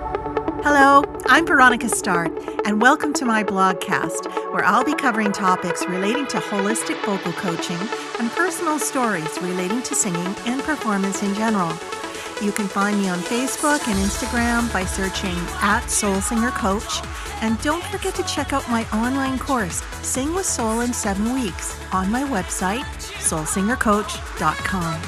Hello, I'm Veronica Start, and welcome to my blogcast, where I'll be covering topics relating to holistic vocal coaching and personal stories relating to singing and performance in general. You can find me on Facebook and Instagram by searching @SoulSingerCoach, and don't forget to check out my online course, Sing with Soul in 7 Weeks, on my website, soulsingercoach.com.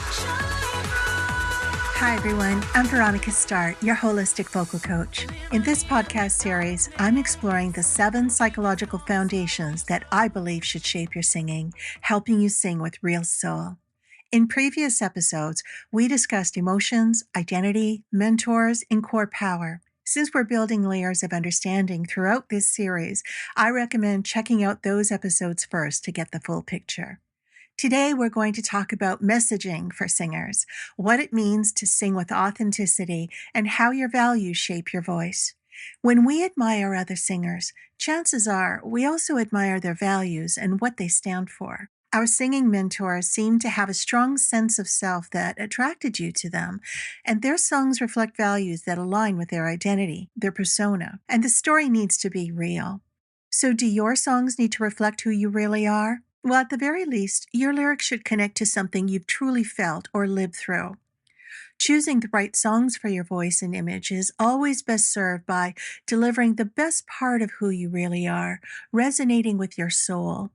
Hi everyone, I'm Veronica Start, your holistic vocal coach. In this podcast series, I'm exploring the 7 psychological foundations that I believe should shape your singing, helping you sing with real soul. In previous episodes, we discussed emotions, identity, mentors, and core power. Since we're building layers of understanding throughout this series, I recommend checking out those episodes first to get the full picture. Today, we're going to talk about messaging for singers, what it means to sing with authenticity, and how your values shape your voice. When we admire other singers, chances are we also admire their values and what they stand for. Our singing mentors seem to have a strong sense of self that attracted you to them, and their songs reflect values that align with their identity, their persona, and the story needs to be real. So do your songs need to reflect who you really are? Well, at the very least, your lyrics should connect to something you've truly felt or lived through. Choosing the right songs for your voice and image is always best served by delivering the best part of who you really are, resonating with your soul.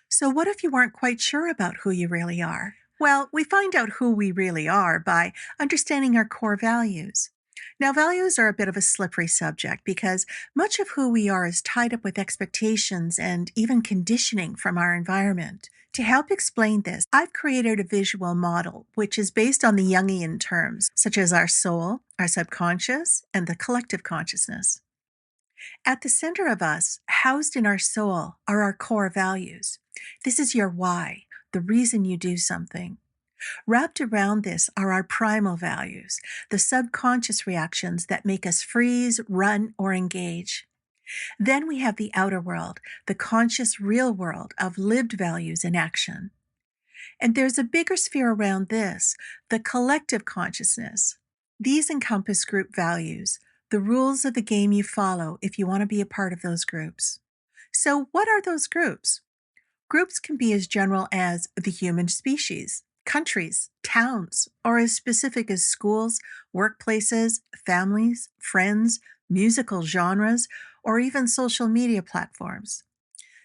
So what if you weren't quite sure about who you really are? Well, we find out who we really are by understanding our core values. Now, values are a bit of a slippery subject because much of who we are is tied up with expectations and even conditioning from our environment. To help explain this, I've created a visual model which is based on the Jungian terms, such as our soul, our subconscious, and the collective consciousness. At the center of us, housed in our soul, are our core values. This is your why, the reason you do something. Wrapped around this are our primal values, the subconscious reactions that make us freeze, run, or engage. Then we have the outer world, the conscious real world of lived values in action. And there's a bigger sphere around this, the collective consciousness. These encompass group values, the rules of the game you follow if you want to be a part of those groups. So what are those groups? Groups can be as general as the human species, countries, towns, or as specific as schools, workplaces, families, friends, musical genres, or even social media platforms.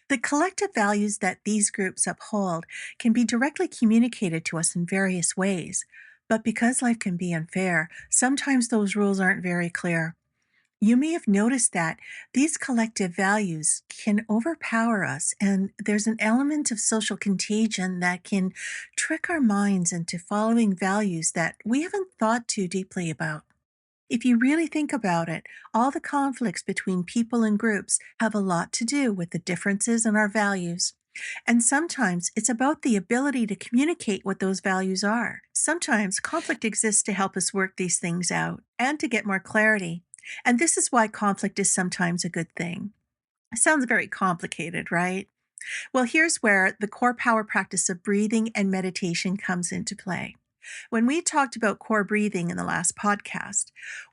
The collective values that these groups uphold can be directly communicated to us in various ways, but because life can be unfair, sometimes those rules aren't very clear. You may have noticed that these collective values can overpower us, and there's an element of social contagion that can trick our minds into following values that we haven't thought too deeply about. If you really think about it, all the conflicts between people and groups have a lot to do with the differences in our values. And sometimes it's about the ability to communicate what those values are. Sometimes conflict exists to help us work these things out and to get more clarity. And this is why conflict is sometimes a good thing. It sounds very complicated, right? Well, here's where the core power practice of breathing and meditation comes into play. When we talked about core breathing in the last podcast,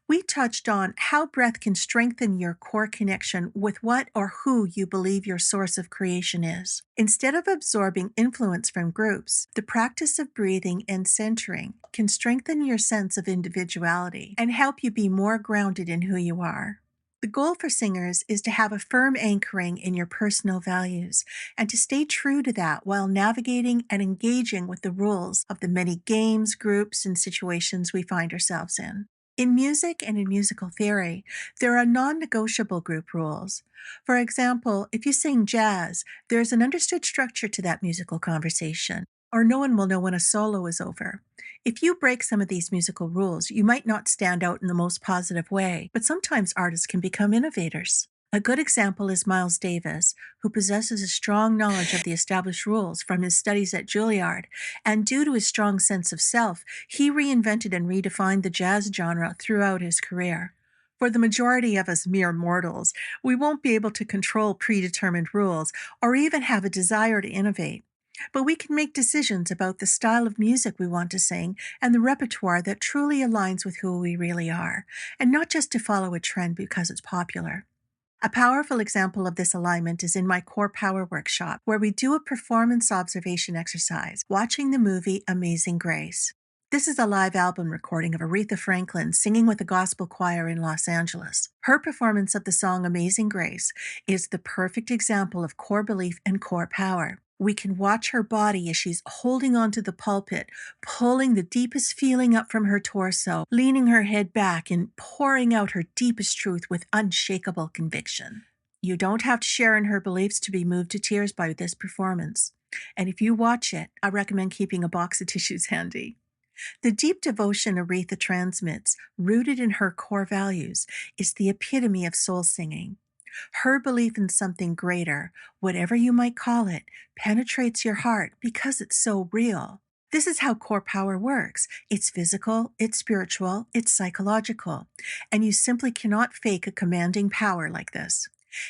we touched on how breath can strengthen your core connection with what or who you believe your source of creation is. Instead of absorbing influence from groups, the practice of breathing and centering can strengthen your sense of individuality and help you be more grounded in who you are. The goal for singers is to have a firm anchoring in your personal values and to stay true to that while navigating and engaging with the rules of the many games, groups, and situations we find ourselves in. In music and in musical theory, there are non-negotiable group rules. For example, if you sing jazz, there's an understood structure to that musical conversation, or no one will know when a solo is over. If you break some of these musical rules, you might not stand out in the most positive way, but sometimes artists can become innovators. A good example is Miles Davis, who possesses a strong knowledge of the established rules from his studies at Juilliard, and due to his strong sense of self, he reinvented and redefined the jazz genre throughout his career. For the majority of us mere mortals, we won't be able to control predetermined rules or even have a desire to innovate. But we can make decisions about the style of music we want to sing and the repertoire that truly aligns with who we really are, and not just to follow a trend because it's popular. A powerful example of this alignment is in my Core Power workshop, where we do a performance observation exercise, watching the movie Amazing Grace. This is a live album recording of Aretha Franklin singing with a gospel choir in Los Angeles. Her performance of the song Amazing Grace is the perfect example of core belief and core power. We can watch her body as she's holding onto the pulpit, pulling the deepest feeling up from her torso, leaning her head back and pouring out her deepest truth with unshakable conviction. You don't have to share in her beliefs to be moved to tears by this performance. And if you watch it, I recommend keeping a box of tissues handy. The deep devotion Aretha transmits, rooted in her core values, is the epitome of soul singing. Her belief in something greater, whatever you might call it, penetrates your heart because it's so real. This is how core power works. It's physical, it's spiritual, it's psychological, and you simply cannot fake a commanding power like this.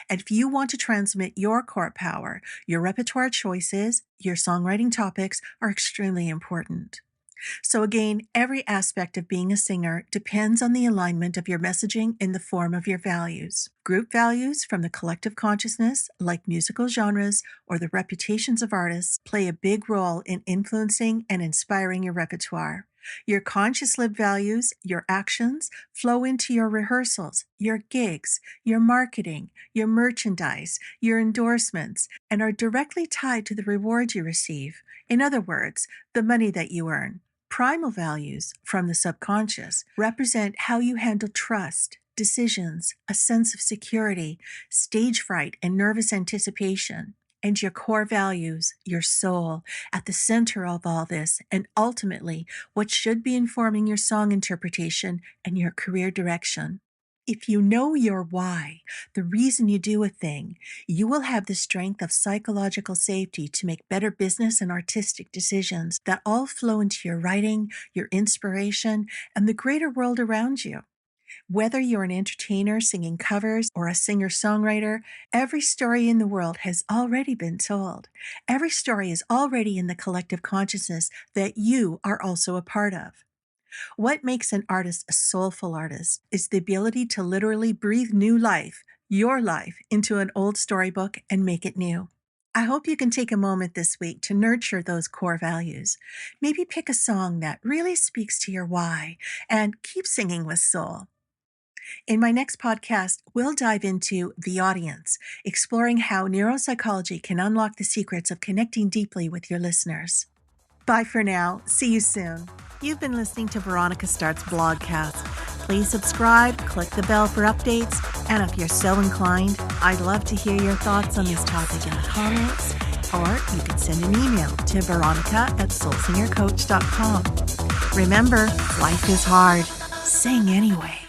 And if you want to transmit your core power, your repertoire choices, your songwriting topics are extremely important. So again, every aspect of being a singer depends on the alignment of your messaging in the form of your values. Group values from the collective consciousness, like musical genres or the reputations of artists, play a big role in influencing and inspiring your repertoire. Your conscious lived values, your actions, flow into your rehearsals, your gigs, your marketing, your merchandise, your endorsements, and are directly tied to the rewards you receive. In other words, the money that you earn. Primal values, from the subconscious, represent how you handle trust, decisions, a sense of security, stage fright, and nervous anticipation. And your core values, your soul, at the center of all this, and ultimately what should be informing your song interpretation and your career direction. If you know your why, the reason you do a thing, you will have the strength of psychological safety to make better business and artistic decisions that all flow into your writing, your inspiration, and the greater world around you. Whether you're an entertainer singing covers or a singer-songwriter, every story in the world has already been told. Every story is already in the collective consciousness that you are also a part of. What makes an artist a soulful artist is the ability to literally breathe new life, your life, into an old storybook and make it new. I hope you can take a moment this week to nurture those core values. Maybe pick a song that really speaks to your why and keep singing with soul. In my next podcast, we'll dive into the audience, exploring how neuropsychology can unlock the secrets of connecting deeply with your listeners. Bye for now. See you soon. You've been listening to Veronica Start's blogcast. Please subscribe, click the bell for updates, and if you're so inclined, I'd love to hear your thoughts on this topic in the comments, or you can send an email to veronica@soulsingercoach.com. Remember, life is hard. Sing anyway.